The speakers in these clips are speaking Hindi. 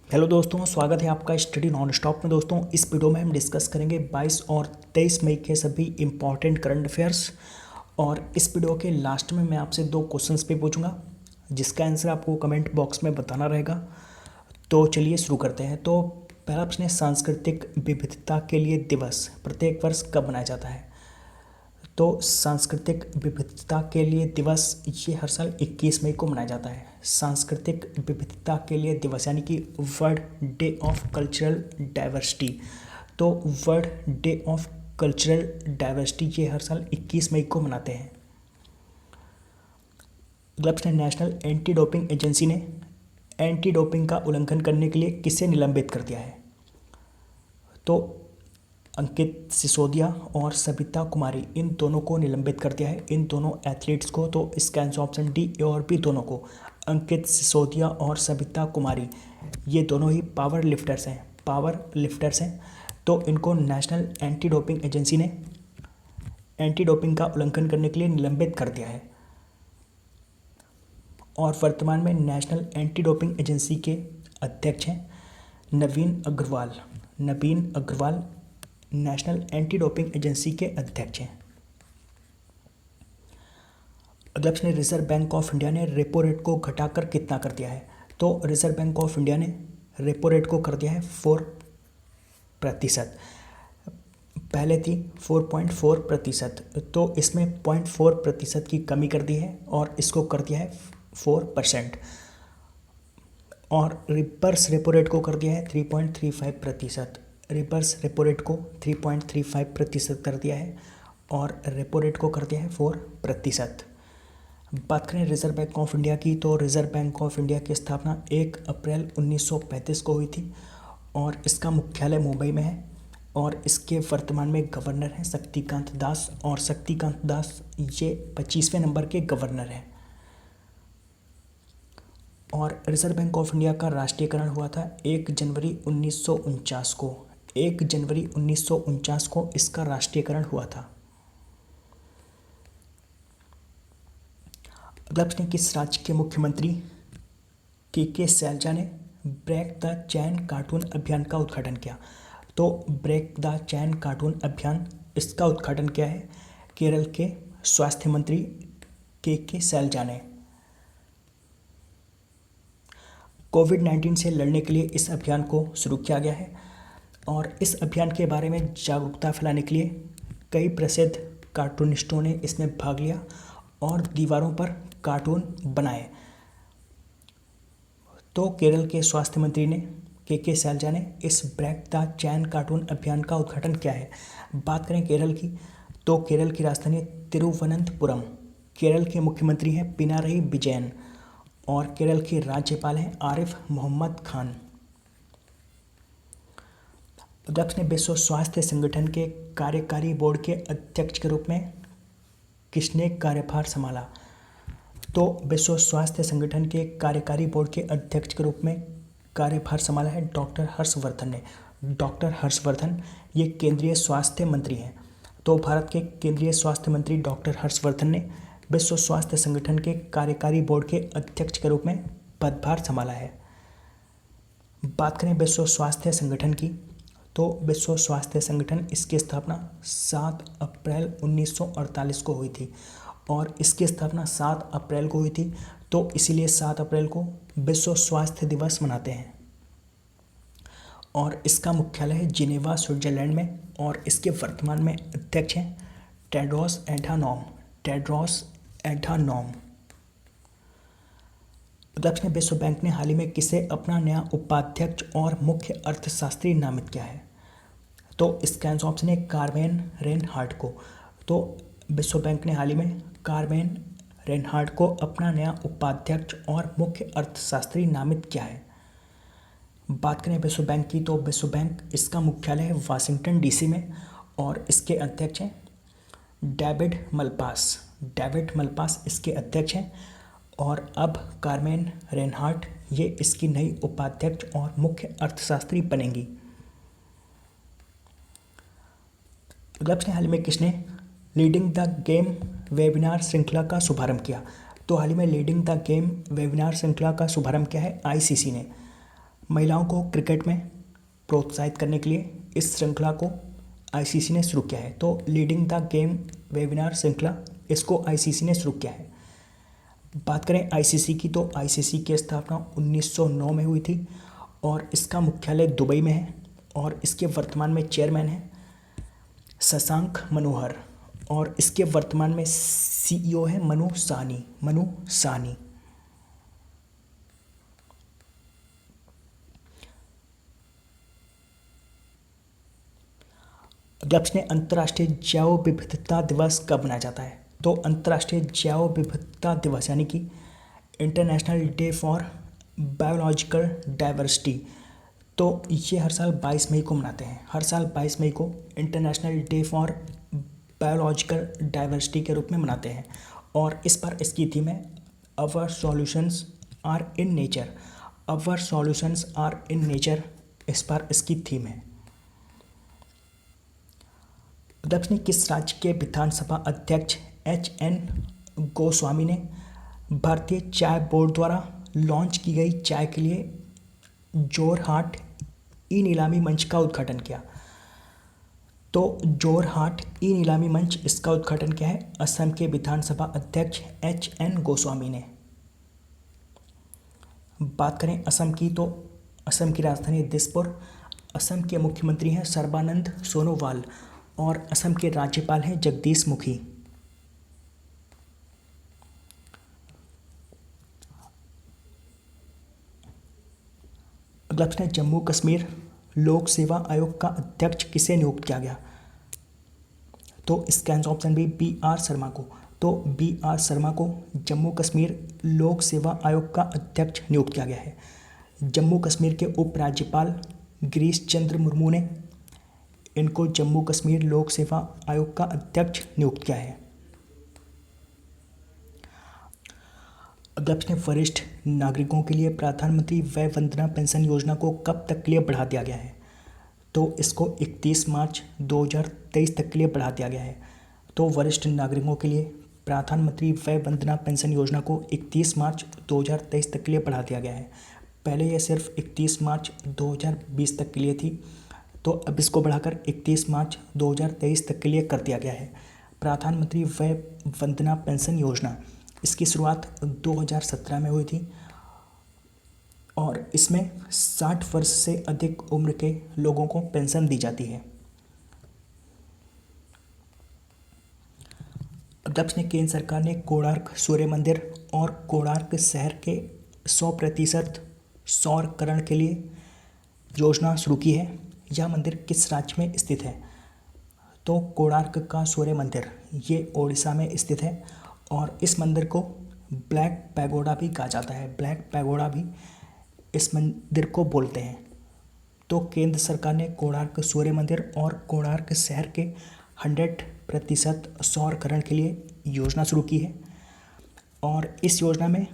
हेलो दोस्तों, स्वागत है आपका स्टडी नॉन स्टॉप में। दोस्तों, इस वीडियो में हम डिस्कस करेंगे 22 और 23 मई के सभी इम्पॉर्टेंट करंट अफेयर्स। और इस वीडियो के लास्ट में मैं आपसे 2 क्वेश्चंस पे पूछूंगा जिसका आंसर आपको कमेंट बॉक्स में बताना रहेगा। तो चलिए शुरू करते हैं। तो पहला प्रश्न है, सांस्कृतिक विविधता के लिए दिवस प्रत्येक वर्ष कब मनाया जाता है? तो सांस्कृतिक विविधता के लिए दिवस ये हर साल 21 मई को मनाया जाता है। सांस्कृतिक विविधता के लिए दिवस यानी कि world day of cultural diversity. तो world day of cultural diversity ये हर साल 21 मई को मनाते हैं। अगला प्रश्न, नेशनल एंटी डोपिंग एजेंसी ने एंटी डोपिंग का उल्लंघन करने के लिए किसे निलंबित कर दिया है? तो अंकित सिसोदिया और सबिता कुमारी, इन दोनों को निलंबित कर दिया है, इन दोनों एथलीट्स को। तो इसका आंसर ऑप्शन डी, ए और बी दोनों को। अंकित सिसोदिया और सबिता कुमारी ये दोनों ही पावर लिफ्टर्स हैं। तो इनको नेशनल एंटी डोपिंग एजेंसी ने एंटी डोपिंग का उल्लंघन करने के लिए निलंबित कर दिया है। और वर्तमान में नेशनल एंटी डोपिंग एजेंसी के अध्यक्ष हैं Naveen Agarwal national anti doping agency के अध्यक्ष हैं। अगला प्रश्न, रिजर्व बैंक ऑफ इंडिया ने रेपो रेट को घटाकर कितना कर दिया है? तो रिजर्व बैंक ऑफ इंडिया ने रेपो रेट को कर दिया है 4%। पहले थी 4.4%, तो इसमें 0.4% की कमी कर दी है और इसको कर दिया है 4%। और रिवर्स रेपो रेट को कर दिया है 3.35%। रिवर्स रेपो रेट को 3.35% कर दिया है और रेपो रेट को कर दिया है 4%। बात करें रिजर्व बैंक ऑफ इंडिया की, तो रिजर्व बैंक ऑफ इंडिया की स्थापना 1 अप्रैल 1935 को हुई थी और इसका मुख्यालय मुंबई में है। और इसके वर्तमान में गवर्नर हैं शक्तिकांत दास, और शक्तिकांत दास ये 25वें नंबर के गवर्नर हैं। और रिजर्व बैंक ऑफ इंडिया का राष्ट्रीयकरण हुआ था 1 जनवरी 1949 को। 1 जनवरी 1949 को इसका राष्ट्रीयकरण हुआ था। अगला प्रश्न, किस राज्य के मुख्यमंत्री के शैलजा ने ब्रेक द चैन कार्टून अभियान का उद्घाटन किया? तो ब्रेक द चैन कार्टून अभियान इसका उद्घाटन किया है केरल के स्वास्थ्य मंत्री के शैलजा ने। कोविड-19 से लड़ने के लिए इस अभियान को शुरू किया गया है और इस अभियान के बारे में जागरूकता फैलाने के लिए कई प्रसिद्ध कार्टूनिस्टों ने इसमें भाग लिया और दीवारों पर कार्टून बनाए। तो केरल के स्वास्थ्य मंत्री ने के शैलजा ने इस ब्रेक द चैन कार्टून अभियान का उद्घाटन किया है। बात करें केरल की, तो केरल की राजधानी तिरुवनंतपुरम। केरल के मुख्यमंत्री हैं पिनारई विजयन और केरल के राज्यपाल हैं आरिफ मोहम्मद खान। अध्यक्ष ने विश्व स्वास्थ्य संगठन के कार्यकारी बोर्ड के अध्यक्ष के रूप में किसने कार्यभार संभाला? तो विश्व स्वास्थ्य संगठन के कार्यकारी बोर्ड के अध्यक्ष के रूप में कार्यभार संभाला है डॉक्टर हर्षवर्धन ने। डॉक्टर हर्षवर्धन ये केंद्रीय स्वास्थ्य मंत्री हैं। तो भारत के केंद्रीय स्वास्थ्य मंत्री डॉक्टर हर्षवर्धन ने विश्व स्वास्थ्य संगठन के कार्यकारी बोर्ड के अध्यक्ष के रूप में पदभार संभाला है। बात करें विश्व स्वास्थ्य संगठन की, तो विश्व स्वास्थ्य संगठन इसकी स्थापना 7 अप्रैल 1948 को हुई थी और इसकी स्थापना 7 अप्रैल को हुई थी। तो इसीलिए 7 अप्रैल को विश्व स्वास्थ्य दिवस मनाते हैं। और इसका मुख्यालय है जिनेवा, स्विट्जरलैंड में और इसके वर्तमान में अध्यक्ष हैं टेड्रोस एधानॉम। अध्यक्ष ने विश्व बैंक ने हाल ही में किसे अपना नया उपाध्यक्ष और मुख्य अर्थशास्त्री नामित किया है? तो इसका आंसर ऑप्शन है कार्मेन रेनहार्ट को। तो विश्व बैंक ने हाल ही में कार्मेन रेनहार्ट को अपना नया उपाध्यक्ष और मुख्य अर्थशास्त्री नामित किया है। बात करें विश्व बैंक की, तो विश्व बैंक इसका मुख्यालय है वाशिंगटन डीसी में और इसके अध्यक्ष हैं डेविड मलपास इसके अध्यक्ष हैं। और अब कार्मेन रेनहार्ट ये इसकी नई उपाध्यक्ष और मुख्य अर्थशास्त्री बनेंगी। अगला प्रश्न, हाल में किसने लीडिंग द गेम वेबिनार श्रृंखला का शुभारंभ किया? तो हाल ही में लीडिंग द गेम वेबिनार श्रृंखला का शुभारंभ किया है आईसीसी ने। महिलाओं को क्रिकेट में प्रोत्साहित करने के लिए इस श्रृंखला को आईसीसी ने शुरू किया है। तो लीडिंग द गेम वेबिनार श्रृंखला, इसको आईसीसी ने शुरू किया है। बात करें आईसीसी की, तो आईसीसी की स्थापना 1909 में हुई थी और इसका मुख्यालय दुबई में है और इसके वर्तमान में चेयरमैन हैं शशांक मनोहर और इसके वर्तमान में सीईओ है मनु साहनी। अगला प्रश्न है, अंतर्राष्ट्रीय जैव विविधता दिवस कब मनाया जाता है? तो अंतर्राष्ट्रीय जैव विविधता दिवस यानी कि international day for biological diversity, तो ये हर साल 22 मई को मनाते हैं। हर साल 22 मई को international day for biological diversity के रूप में मनाते हैं और इस बार इसकी थीम है our solutions are in nature. Our solutions are in nature इस बार इसकी थीम है। अध्यक्ष ने किस राज्य के विधानसभा अध्यक्ष HN गोस्वामी ने भारतीय चाय बोर्ड द्वारा लॉन्च की गई चाय के लिए जोरहाट ई नीलामी मंच का उद्घाटन किया? तो जोरहाट ई नीलामी मंच, इसका उद्घाटन किया है असम के विधानसभा अध्यक्ष HN गोस्वामी ने। बात करें असम की, तो असम की राजधानी दिसपुर। असम के मुख्यमंत्री हैं सर्बानंद सोनोवाल और असम के राज्यपाल हैं जगदीश मुखी। अगला प्रश्न है, जम्मू कश्मीर लोक सेवा आयोग का अध्यक्ष किसे नियुक्त किया गया? तो इसका answer option B BR Sharma को। तो BR शर्मा को जम्मू कश्मीर लोक सेवा आयोग का अध्यक्ष नियुक्त किया गया है। जम्मू कश्मीर के उपराज्यपाल गिरीश चंद्र मुर्मू ने इनको जम्मू कश्मीर लोक सेवा आयोग का अध्यक्ष नियुक्त किया है। अगला प्रश्न, वरिष्ठ नागरिकों के लिए प्रधानमंत्री वय वंदना पेंशन योजना को कब तक के लिए बढ़ा दिया गया है? तो इसको 31 मार्च 2023 तक के लिए बढ़ा दिया गया है। तो वरिष्ठ नागरिकों के लिए प्रधानमंत्री वय वंदना पेंशन योजना को 31 मार्च 2023 तक के लिए बढ़ा दिया गया है। पहले यह सिर्फ 31 मार्च 2020 तक के लिए थी, तो अब इसको बढ़ाकर 31 मार्च 2023 तक के लिए कर दिया गया है। प्रधानमंत्री वय वंदना पेंशन योजना, इसकी शुरुआत 2017 में हुई थी और इसमें 60 वर्ष से अधिक उम्र के लोगों को पेंशन दी जाती है। अगला प्रश्न, केंद्र सरकार ने कोणार्क सूर्य मंदिर और कोणार्क शहर के 100% सौरकरण के लिए योजना शुरू की है। यह मंदिर किस राज्य में स्थित है? तो कोणार्क का सूर्य मंदिर ये ओडिशा में स्थित है और इस मंदिर को ब्लैक पैगोडा भी कहा जाता है। ब्लैक पैगोडा भी इस मंदिर को बोलते हैं। तो केंद्र सरकार ने कोणार्क सूर्य मंदिर और कोणार्क शहर के 100% सौरकरण के लिए योजना शुरू की है और इस योजना में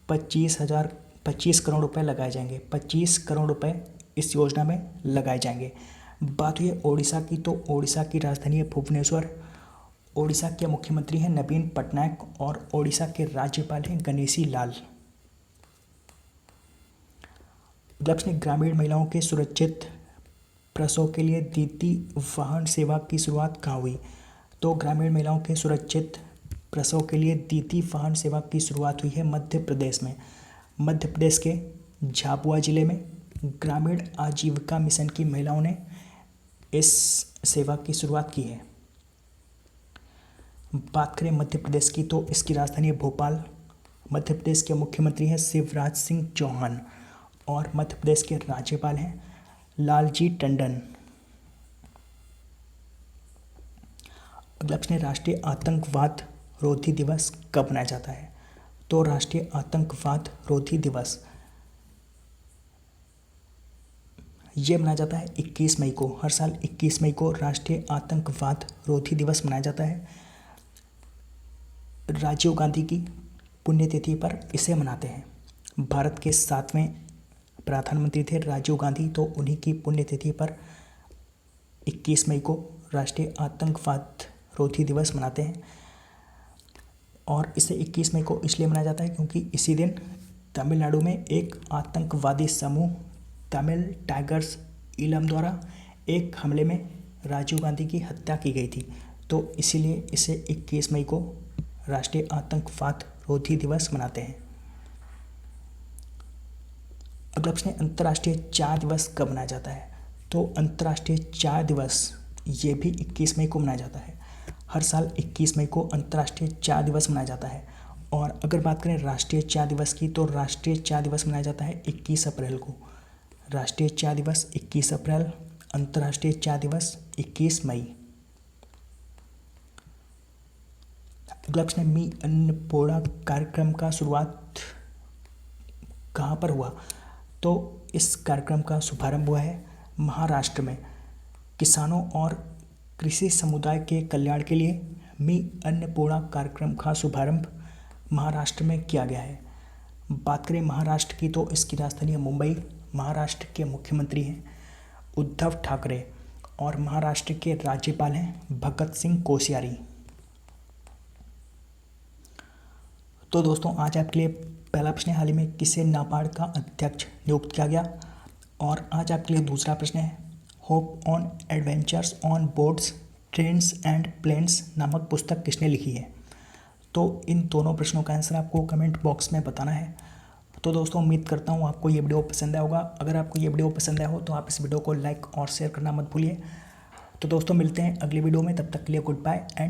25 करोड़ रुपए लगाए जाएंगे। 25 करोड़ रुपए इस योजना में लगाए जाएंगे। बात हुई है ओडिशा की, तो ओडिशा की राजधानी है भुवनेश्वर। ओडिशा के मुख्यमंत्री हैं नवीन पटनायक और ओडिशा के राज्यपाल हैं गणेशी लाल। अगला ग्रामीण महिलाओं के सुरक्षित प्रसव के लिए दीदी वाहन सेवा की शुरुआत कहाँ हुई? तो ग्रामीण महिलाओं के सुरक्षित प्रसव के लिए दीदी वाहन सेवा की शुरुआत हुई है मध्य प्रदेश में। मध्य प्रदेश के झाबुआ जिले में ग्रामीण आजीविका मिशन की महिलाओं ने इस सेवा की शुरुआत की है। बात करें मध्य प्रदेश की, तो इसकी राजधानी है भोपाल। मध्य प्रदेश के मुख्यमंत्री हैं शिवराज सिंह चौहान और मध्य प्रदेश के राज्यपाल हैं लालजी टंडन। अगला प्रश्न है, राष्ट्रीय आतंकवाद रोधी दिवस कब मनाया जाता है? तो राष्ट्रीय आतंकवाद रोधी दिवस ये मनाया जाता है 21 मई को। हर साल 21 मई को राष्ट्रीय आतंकवाद रोधी दिवस मनाया जाता है। राजीव गांधी की पुण्यतिथि पर इसे मनाते हैं। भारत के 7वें प्रधानमंत्री थे राजीव गांधी, तो उन्हीं की पुण्यतिथि पर 21 मई को राष्ट्रीय आतंकवाद रोधी दिवस मनाते हैं और इसे 21 मई को इसलिए मनाया जाता है क्योंकि इसी दिन तमिलनाडु में एक आतंकवादी समूह तमिल टाइगर्स इलम द्वारा एक हमले में राजीव गांधी की हत्या की गई थी, तो इसीलिए इसे 21 मई को राष्ट्रीय आतंकवाद रोधी दिवस मनाते हैं। अगला प्रश्न है, अंतर्राष्ट्रीय चाय दिवस कब मनाया जाता है? तो अंतर्राष्ट्रीय चाय दिवस ये भी 21 मई को मनाया जाता है। हर साल 21 मई को अंतर्राष्ट्रीय चाय दिवस मनाया जाता है। और अगर बात करें राष्ट्रीय चाय दिवस की, तो राष्ट्रीय चाय दिवस मनाया जाता है 21 अप्रैल को। राष्ट्रीय चाय दिवस 21 अप्रैल, अंतर्राष्ट्रीय चाय दिवस 21 मई। अगला प्रश्न है, मी अन्नपूर्णा कार्यक्रम का शुरुआत कहाँ पर हुआ? तो इस कार्यक्रम का शुभारंभ हुआ है महाराष्ट्र में। किसानों और कृषि समुदाय के कल्याण के लिए मी अन्नपूर्णा कार्यक्रम का शुभारंभ महाराष्ट्र में किया गया है। बात करें महाराष्ट्र की, तो इसकी राजधानी है मुंबई। महाराष्ट्र के मुख्यमंत्री हैं उद्धव ठाकरे और महाराष्ट्र के राज्यपाल हैं भगत सिंह कोश्यारी। तो दोस्तों आज आपके लिए पहला प्रश्न है, हाल ही में किसे नाबार्ड का अध्यक्ष नियुक्त किया गया? और आज आपके लिए दूसरा प्रश्न है, hop on adventures on boats trains and planes नामक पुस्तक किसने लिखी है? तो इन दोनों प्रश्नों का आंसर आपको कमेंट बॉक्स में बताना है। तो दोस्तों उम्मीद करता हूँ आपको ये वीडियो पसंद आया होगा। अगर आपको ये वीडियो पसंद आया हो तो आप इस वीडियो को लाइक और शेयर करना मत भूलिए। तो दोस्तों मिलते हैं अगली वीडियो में, तब तक के लिए गुड बाय एंड